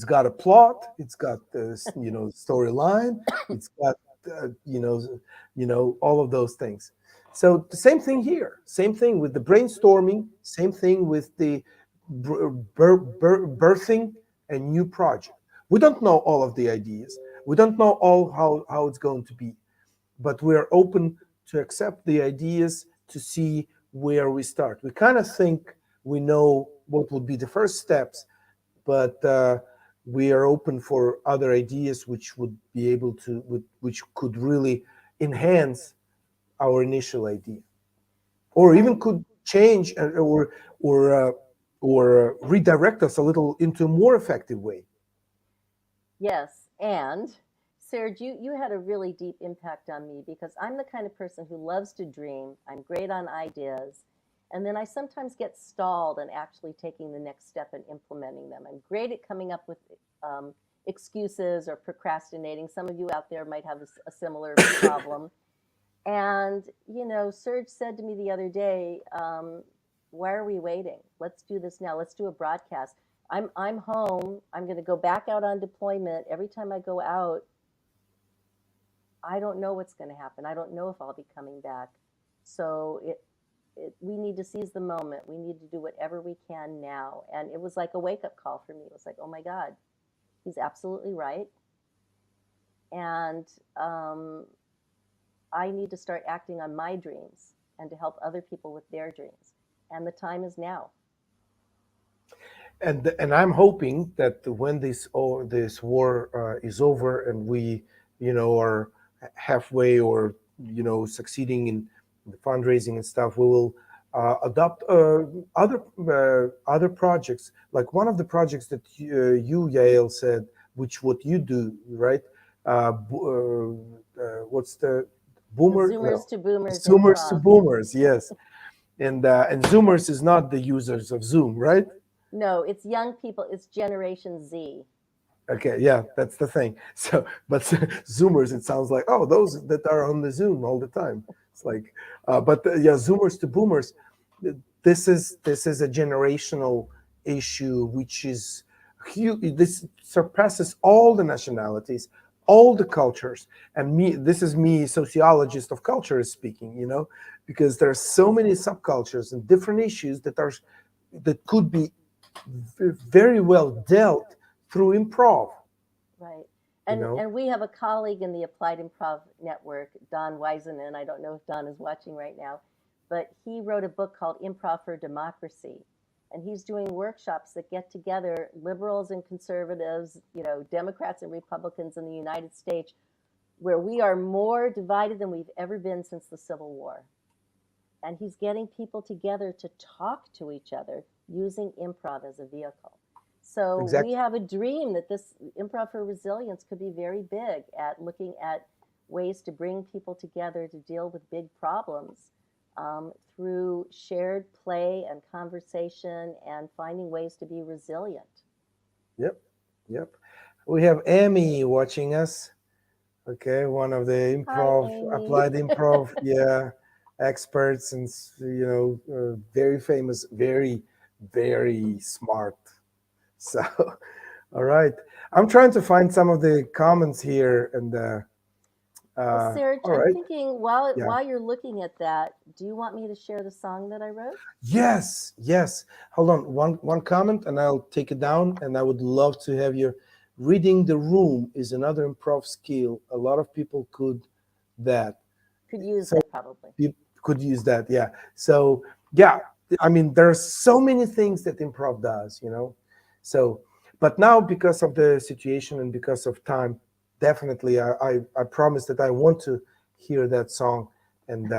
[SPEAKER 1] got a plot, it's got this, storyline, it's got all of those things. So the same thing here, same thing with the brainstorming, same thing with the birthing a new project. We don't know all of the ideas, we don't know all how it's going to be, but we're open to accept the ideas to see where we start. We kind of think we know what would be the first steps, but we are open for other ideas which would be able to, which could really enhance our initial idea, or even could change or redirect us a little into a more effective way.
[SPEAKER 2] Yes, and Serge, you had a really deep impact on me because I'm the kind of person who loves to dream. I'm great on ideas. And then I sometimes get stalled in actually taking the next step and implementing them. I'm great at coming up with excuses or procrastinating. Some of you out there might have a similar problem. And, Serge said to me the other day, why are we waiting? Let's do this now. Let's do a broadcast. I'm home. I'm going to go back out on deployment. Every time I go out, I don't know what's going to happen. I don't know if I'll be coming back. So we need to seize the moment. We need to do whatever we can now. And it was like a wake-up call for me. It was like, oh my God, he's absolutely right. And I need to start acting on my dreams and to help other people with their dreams. And the time is now.
[SPEAKER 1] And I'm hoping that when this war is over and we are halfway or succeeding in the fundraising and stuff, we will adopt other projects, like one of the projects that you Yael said, which what you do, right? What's the boomer?
[SPEAKER 2] The Zoomers to Boomers
[SPEAKER 1] Zoomers to
[SPEAKER 2] improv.
[SPEAKER 1] Boomers, yes. And Zoomers is not the users of Zoom, right?
[SPEAKER 2] No, it's young people. It's Generation Z.
[SPEAKER 1] Okay, yeah, that's the thing. So, but Zoomers, it sounds like, oh, those that are on the Zoom all the time. It's like, yeah, Zoomers to Boomers. This is a generational issue, which is huge. This surpasses all the nationalities, all the cultures. And this is me, sociologist of culture, is speaking. Because there are so many subcultures and different issues that could be very well dealt through improv.
[SPEAKER 2] Right. And we have a colleague in the Applied Improv Network, Don Wiseman. I don't know if Don is watching right now, but he wrote a book called Improv for Democracy. And he's doing workshops that get together liberals and conservatives, Democrats and Republicans in the United States, where we are more divided than we've ever been since the Civil War. And he's getting people together to talk to each other using improv as a vehicle. So
[SPEAKER 1] Exactly.
[SPEAKER 2] We have a dream that this Improv for Resilience could be very big at looking at ways to bring people together to deal with big problems through shared play and conversation and finding ways to be resilient.
[SPEAKER 1] Yep. We have Amy watching us. Okay, one of the Applied Improv, yeah, experts, and very famous, very, very smart. So, all right, I'm trying to find some of the comments here, and
[SPEAKER 2] well, Serge,
[SPEAKER 1] all right.
[SPEAKER 2] I'm thinking while you're looking at that, do you want me to share the song that I wrote?
[SPEAKER 1] Yes. Hold on, one comment, and I'll take it down, and I would love to have your Reading the room is another improv skill. A lot of people could that.
[SPEAKER 2] Could use
[SPEAKER 1] So
[SPEAKER 2] that probably.
[SPEAKER 1] you could use that, yeah. So yeah, I mean, there's so many things that improv does, So, but now because of the situation and because of time, definitely, I promise that I want to hear that song, and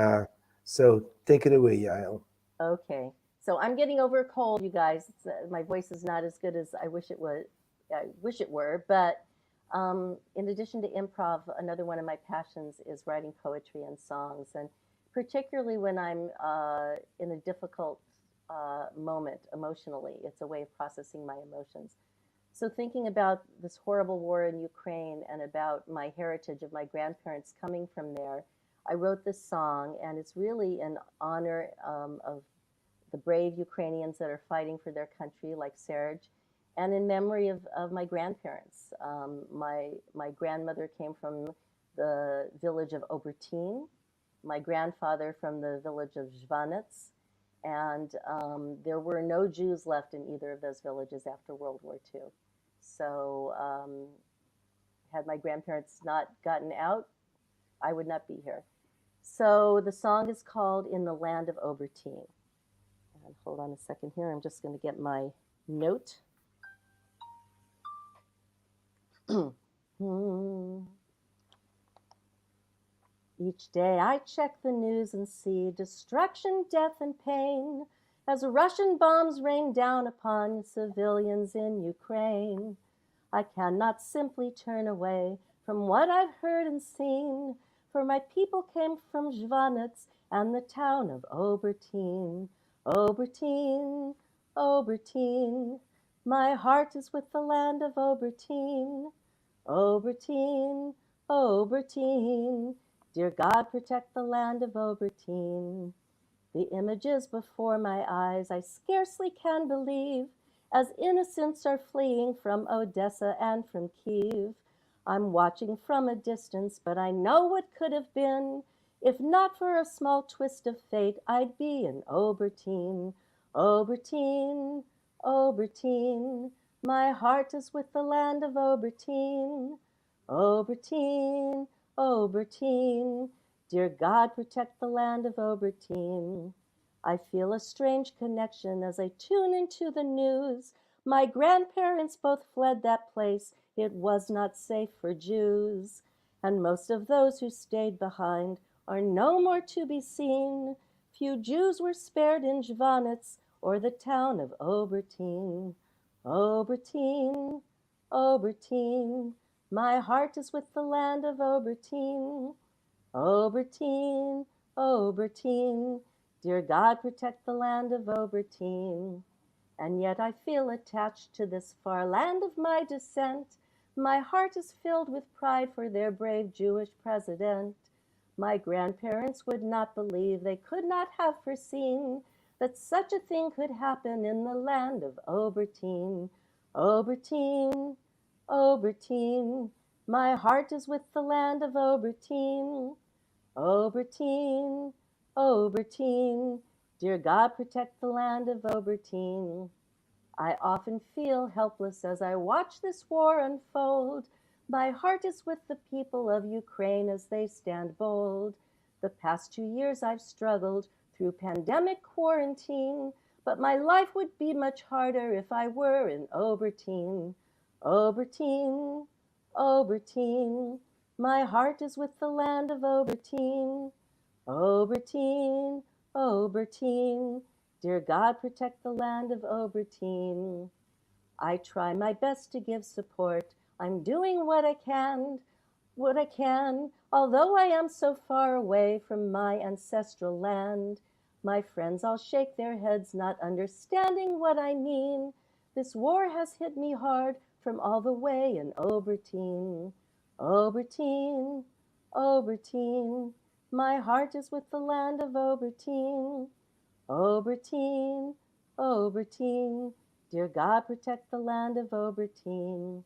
[SPEAKER 1] so take it away, Yael.
[SPEAKER 2] Okay. So I'm getting over a cold, you guys. My voice is not as good as I wish it was. I wish it were. But in addition to improv, another one of my passions is writing poetry and songs. And particularly when I'm in a difficult moment emotionally, it's a way of processing my emotions. So thinking about this horrible war in Ukraine and about my heritage of my grandparents coming from there, I wrote this song, and it's really in honor of the brave Ukrainians that are fighting for their country, like Serzh, and in memory of my grandparents. My grandmother came from the village of Obertin, my grandfather from the village of Zhvanets, and there were no Jews left in either of those villages after World War II. So, had my grandparents not gotten out, I would not be here. So, the song is called In the Land of Obertin. And hold on a second here, I'm just going to get my note. Each day I check the news and see destruction, death, and pain as Russian bombs rain down upon civilians in Ukraine. I cannot simply turn away from what I've heard and seen, for my people came from Zhvanets and the town of Obertin. Obertin, Obertin, my heart is with the land of Obertin. Obertin, Obertin, dear God, protect the land of Obertin. The images before my eyes I scarcely can believe, as innocents are fleeing from Odessa and from Kiev. I'm watching from a distance, but I know what could have been. If not for a small twist of fate, I'd be in Obertin. Obertin, Obertin, my heart is with the land of Obertin. Obertin, Obertin, dear God, protect the land of Obertin. I feel a strange connection as I tune into the news. My grandparents both fled that place. It was not safe for Jews. And most of those who stayed behind are no more to be seen. Few Jews were spared in Zhvanets or the town of Obertin. Obertin, Obertin, my heart is with the land of Obertin. Obertin, Obertin, dear God, protect the land of Obertin. And yet I feel attached to this far land of my descent. My heart is filled with pride for their brave Jewish president. My grandparents would not believe, they could not have foreseen that such a thing could happen in the land of Obertin. Obertin, Obertin, my heart is with the land of Obertin. Obertin, Obertin, dear God, protect the land of Obertin. I often feel helpless as I watch this war unfold. My heart is with the people of Ukraine as they stand bold. The past 2 years I've struggled through pandemic quarantine, but my life would be much harder if I were in Obertin. Obertin, Obertin, my heart is with the land of Obertin. Obertin, Obertin, dear God, protect the land of Obertin. I try my best to give support. I'm doing what I can, although I am so far away from my ancestral land. My friends all shake their heads, not understanding what I mean. This war has hit me hard from all the way in Obertin. Obertin, Obertin, my heart is with the land of Obertin. Obertin, Obertin, dear God, protect the land of Obertin.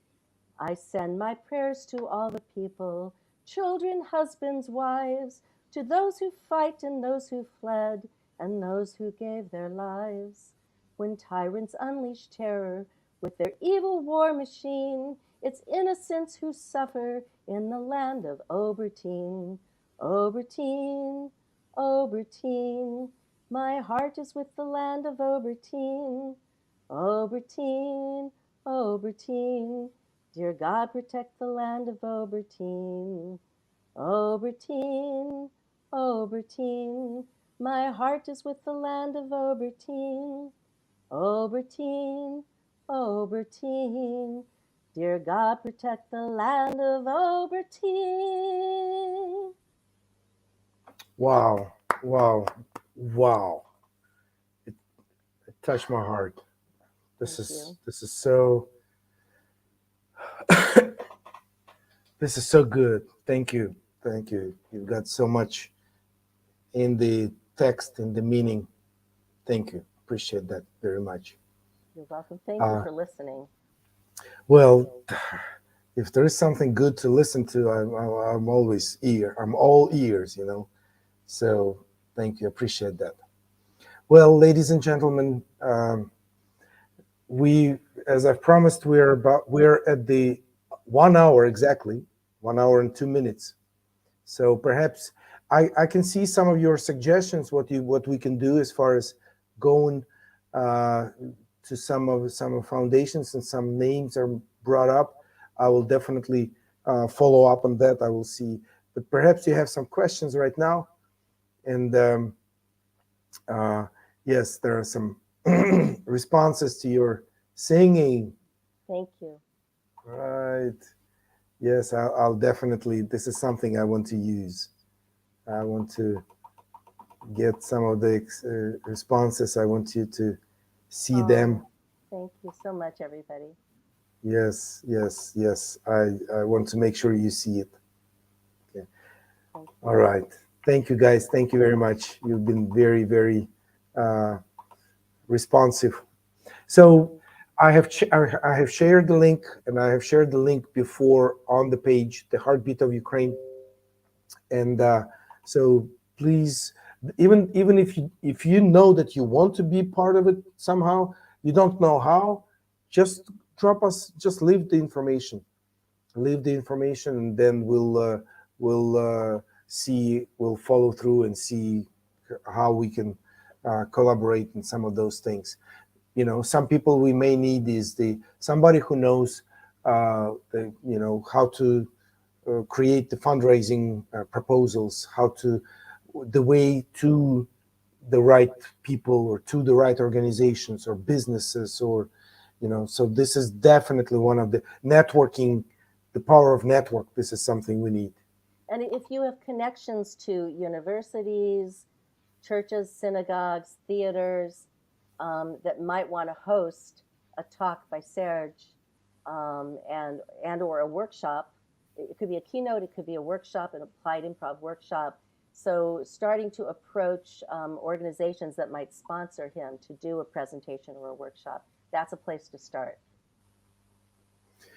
[SPEAKER 2] I send my prayers to all the people, children, husbands, wives, to those who fight and those who fled, and those who gave their lives. When tyrants unleash terror, with their evil war machine. It's innocents who suffer in the land of Obertine. Obertine, Obertine, my heart is with the land of Obertine. Obertine, Obertine, dear God, protect the land of Obertine. Obertine, Obertine, my heart is with the land of Obertine. Obertine, Obertine, dear God, protect the land of Obertine.
[SPEAKER 1] Wow, wow, wow! It touched my heart.
[SPEAKER 2] Thank you.
[SPEAKER 1] This is so this is so good. Thank you, thank you. You've got so much in the text, in the meaning. Thank you. Appreciate that very much.
[SPEAKER 2] You're welcome. Thank you
[SPEAKER 1] Uh,
[SPEAKER 2] for listening.
[SPEAKER 1] well, if there is something good to listen to, I'm always ear. I'm all ears, you know. So thank you. Appreciate that. Well, ladies and gentlemen, we, as I've promised, we're at the 1 hour exactly, 1 hour and 2 minutes. So perhaps I can see some of your suggestions. What we can do as far as going to some of foundations, and some names are brought up. I will definitely follow up on that. I will see. But perhaps you have some questions right now, and uh, yes, there are some responses to your singing.
[SPEAKER 2] Thank you.
[SPEAKER 1] Right. Yes, I'll definitely. This is something I want to use. I want to get some of the responses. I want you to see them.
[SPEAKER 2] Thank you so much, everybody.
[SPEAKER 1] Yes, yes, yes. I want to make sure you see it. Okay.
[SPEAKER 2] Thank you.
[SPEAKER 1] All right. Thank you, guys. Thank you very much. You've been very, very responsive. So I have shared the link, and I have shared the link before on the page, The Heartbeat of Ukraine. And so please, even if you know that you want to be part of it somehow, you don't know how, just just leave the information, and then we'll follow through and see how we can collaborate in some of those things. You know, some people we may need is somebody who knows how to create the fundraising proposals, the way to the right people, or to the right organizations or businesses, or so this is definitely one of the networking, the power of network. This is something we need.
[SPEAKER 2] And if you have connections to universities, churches, synagogues, theaters that might want to host a talk by Serzh and or a workshop, it could be a keynote, it could be a workshop, an applied improv workshop. So starting to approach organizations that might sponsor him to do a presentation or a workshop, that's a place to start,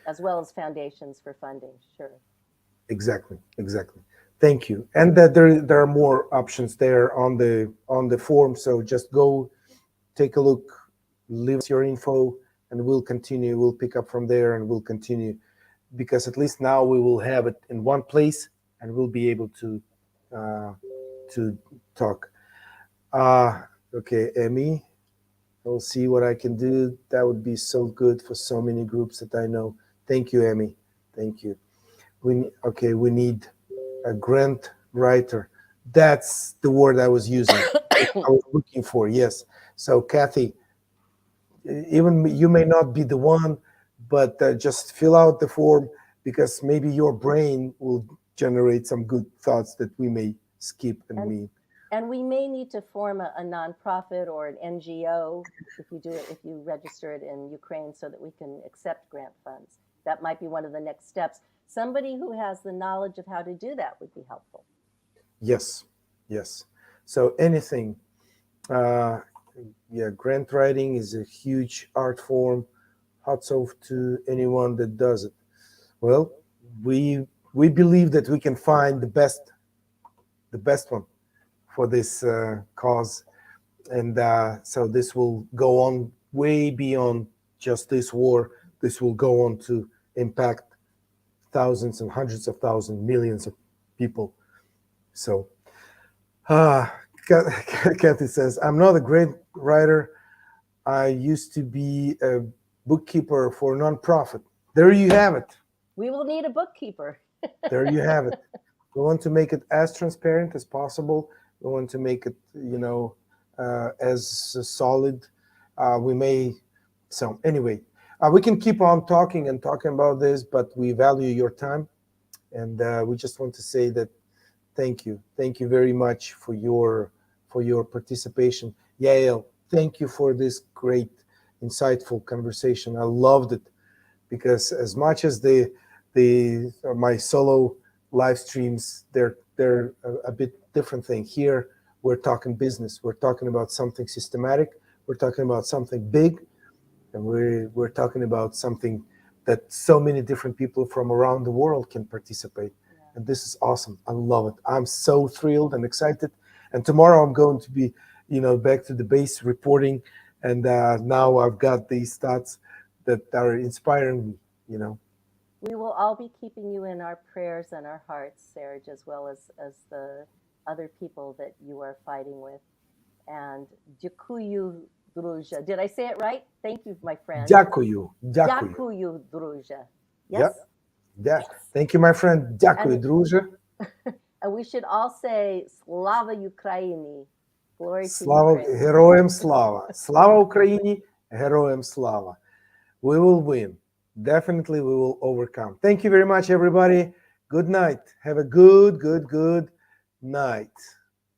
[SPEAKER 2] as well as foundations for funding. Sure.
[SPEAKER 1] Exactly. Thank you. And that there are more options there on the form. So just go take a look, leave us your info, and we'll continue. We'll pick up from there, and we'll continue, because at least now we will have it in one place, and we'll be able to talk. Okay, Emmy, I'll see what I can do. That would be so good for so many groups that I know. Thank you, Emmy. Thank you. We need a grant writer. That's the word I was using. I was looking for. Yes. So Kathy, even you may not be the one, but just fill out the form, because maybe your brain will generate some good thoughts that we may skip and meet.
[SPEAKER 2] And we may need to form a nonprofit or an NGO if you register it in Ukraine, so that we can accept grant funds. That might be one of the next steps. Somebody who has the knowledge of how to do that would be helpful.
[SPEAKER 1] Yes. So anything, grant writing is a huge art form. Hats off to anyone that does it. Well, we believe that we can find the best one for this cause, and so this will go on way beyond just this war. This will go on to impact thousands and hundreds of thousands, millions of people. So, Kathy says, I'm not a great writer. I used to be a bookkeeper for a nonprofit. There you have it.
[SPEAKER 2] We will need a bookkeeper.
[SPEAKER 1] There you have it. We want to make it as transparent as possible. We want to make it, as solid. So anyway, we can keep on talking about this, but we value your time. And we just want to say that thank you very much for your participation. Yael, thank you for this great, insightful conversation. I loved it, because as much as my solo live streams, they're a bit different thing. Here we're talking business. We're talking about something systematic. We're talking about something big, and we're talking about something that so many different people from around the world can participate. And this is awesome. I love it. I'm so thrilled and excited. And tomorrow I'm going to be, back to the base reporting. And now I've got these thoughts that are inspiring me,
[SPEAKER 2] We will all be keeping you in our prayers and our hearts, Serzh, as well as the other people that you are fighting with. And Dziękuję, druže. Did I say it right? Thank you, my friend.
[SPEAKER 1] Dziękuję.
[SPEAKER 2] Dziękuję, druže. Yes?
[SPEAKER 1] Yep. Yeah. Thank you, my friend. Dziękuję, druže.
[SPEAKER 2] And we should all say, Slava Ukraini. Glory to
[SPEAKER 1] Slava,
[SPEAKER 2] Ukraine.
[SPEAKER 1] Героям слава. Слава Україні, героям слава. We will win. Definitely we will overcome. Thank you very much, everybody. Good night. Have a good night.